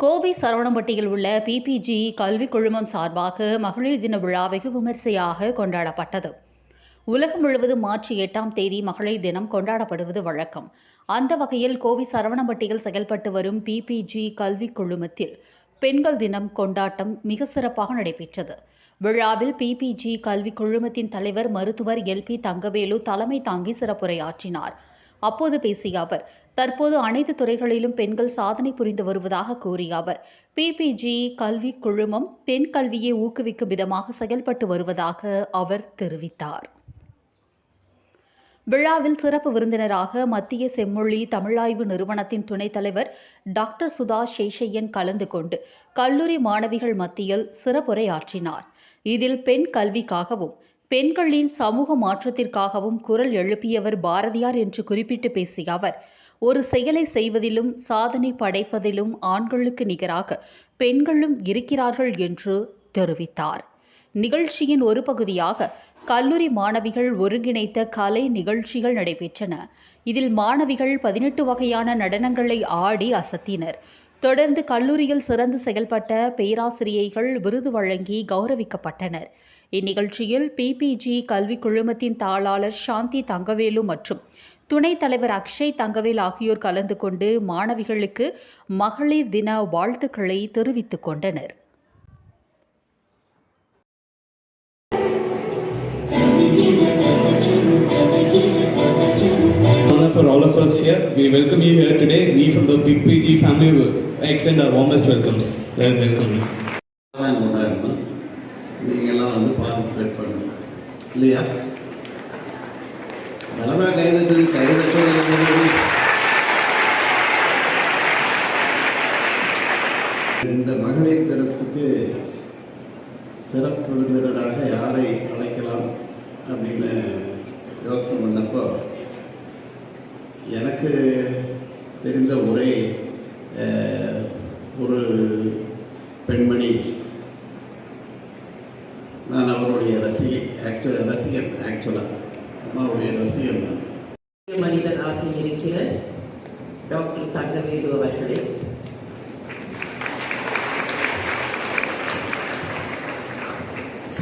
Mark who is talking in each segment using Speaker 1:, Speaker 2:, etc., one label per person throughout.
Speaker 1: கோவை சரவணம்பட்டியில் உள்ள பிபிஜி கல்விக் குழுமம் சார்பாக மகளிர் தின விழா வெகு விமரிசையாக கொண்டாடப்பட்டது. உலகம் முழுவதும் மார்ச் 8ஆம் தேதி மகளிர் தினம் கொண்டாடப்படுவது வழக்கம். அந்த வகையில் கோவை சரவணம்பட்டியில் செயல்பட்டு வரும் பிபிஜி கல்விக் குழுமத்தில் பெண்கள் தினம் கொண்டாட்டம் மிக சிறப்பாக நடைபெற்றது. விழாவில் பிபிஜி கல்விக் குழுமத்தின் தலைவர் மருத்துவர் எல்பி தங்கவேலு தலைமை தாங்கி சிறப்புரையாற்றினார். அப்போது பேசிய அவர், தற்போது அனைத்து துறைகளிலும் பெண்கள் சாதனை புரிந்து வருவதாக கூறிய அவர், பிபிஜி கல்விக் குழுமம் பெண் கல்வியை ஊக்குவிக்கும் விதமாக செயல்பட்டு வருவதாக அவர் தெரிவித்தார். விழாவில் சிறப்பு விருந்தினராக மத்திய செம்மொழி தமிழாய்வு நிறுவனத்தின் துணைத் தலைவர் டாக்டர் சுதா சேஷையன் கலந்து கொண்டு கல்லூரி மாணவிகள் மத்தியில் சிறப்புரையாற்றினார். இதில் பெண் கல்விக்காகவும் பெண்களின் சமூக மாற்றத்திற்காகவும் குரல் எழுப்பியவர் பாரதியார் என்று குறிப்பிட்டு பேசிய அவர், ஒரு செயலை செய்வதிலும் சாதனை படைப்பதிலும் ஆண்களுக்கு நிகராக பெண்களும் இருக்கிறார்கள் என்று தெரிவித்தார். நிகழ்ச்சியின் ஒரு பகுதியாக கல்லூரி மாணவிகள் ஒருங்கிணைத்த கலை நிகழ்ச்சிகள் நடைபெற்றன. இதில் மாணவிகள் 18 வகையான நடனங்களை ஆடி அசத்தினர். தொடர்ந்து கல்லூரியில் சிறந்து செயல்பட்ட பேராசிரியைகள் விருது வழங்கி கௌரவிக்கப்பட்டனர். இந்நிகழ்ச்சியில் பிபிஜி கல்விக் குழுமத்தின் தாளாளர் சாந்தி தங்கவேலு மற்றும் துணைத் தலைவர் அக்ஷய் தங்கவேல் ஆகியோர் கலந்து கொண்டு மாணவிகளுக்கு மகளிர் தின வாழ்த்துக்களை தெரிவித்துக் கொண்டனர்.
Speaker 2: For all of us here, we welcome you here today. We from the PPG family extend our warmest welcomes. Welcome you.
Speaker 3: நீங்கள்லாம் வந்து பார்ட்டிசிபேட் பண்ணணும் இல்லையா? பலமாக கைதட்டு இந்த மகளிர் தினத்துக்கு சிறப்பு விருந்தினராக யாரை அழைக்கலாம் அப்படின்னு யோசனை பண்ணப்போ எனக்கு தெரிந்த ஒரே ஒரு பெண்மணி, நான் அவருடைய ரசிகன் ஆக்சுவலாக அம்மாவுடைய ரசிகன் தான்.
Speaker 4: மனிதனாக இருக்கிற டாக்டர் தங்கவேலு அவர்களே,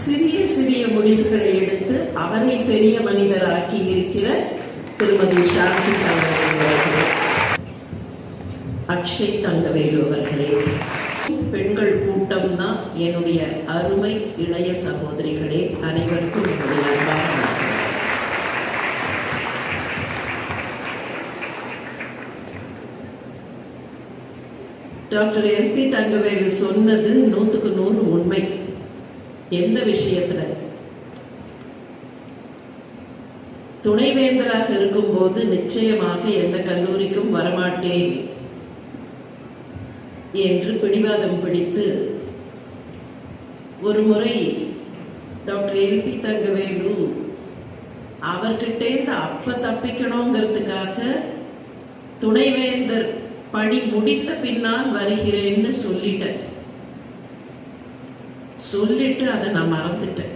Speaker 4: சிறிய சிறிய முடிவுகளை எடுத்து அவரை பெரிய மனிதராக்கி இருக்கிற திருமதி சாந்தி தங்கவேலு அவர்களே, அக்ஷய் தங்கவேலு அவர்களே, பெண்கள் கூட்டம் தான் என்னுடைய அருமை இளைய சகோதரிகளே, அனைவருக்கும் என்னுடைய அன்பான வணக்கம். டாக்டர் எல்பி தங்கவேலு சொன்னது 100க்கு 100 உண்மை. எந்த விஷயத்துல? துணைவேந்தராக இருக்கும்போது நிச்சயமாக எந்த கல்லூரிக்கும் வரமாட்டேன் என்று பிடிவாதம் பிடித்து ஒரு முறை டாக்டர் எல்பி தங்கவேலு அவர்கிட்டேருந்து அப்ப தப்பிக்கணுங்கிறதுக்காக துணைவேந்தர் பணி முடித்த பின்னால் வருகிறேன்னு சொல்லிட்டு அதை நான் மறந்துட்டேன்.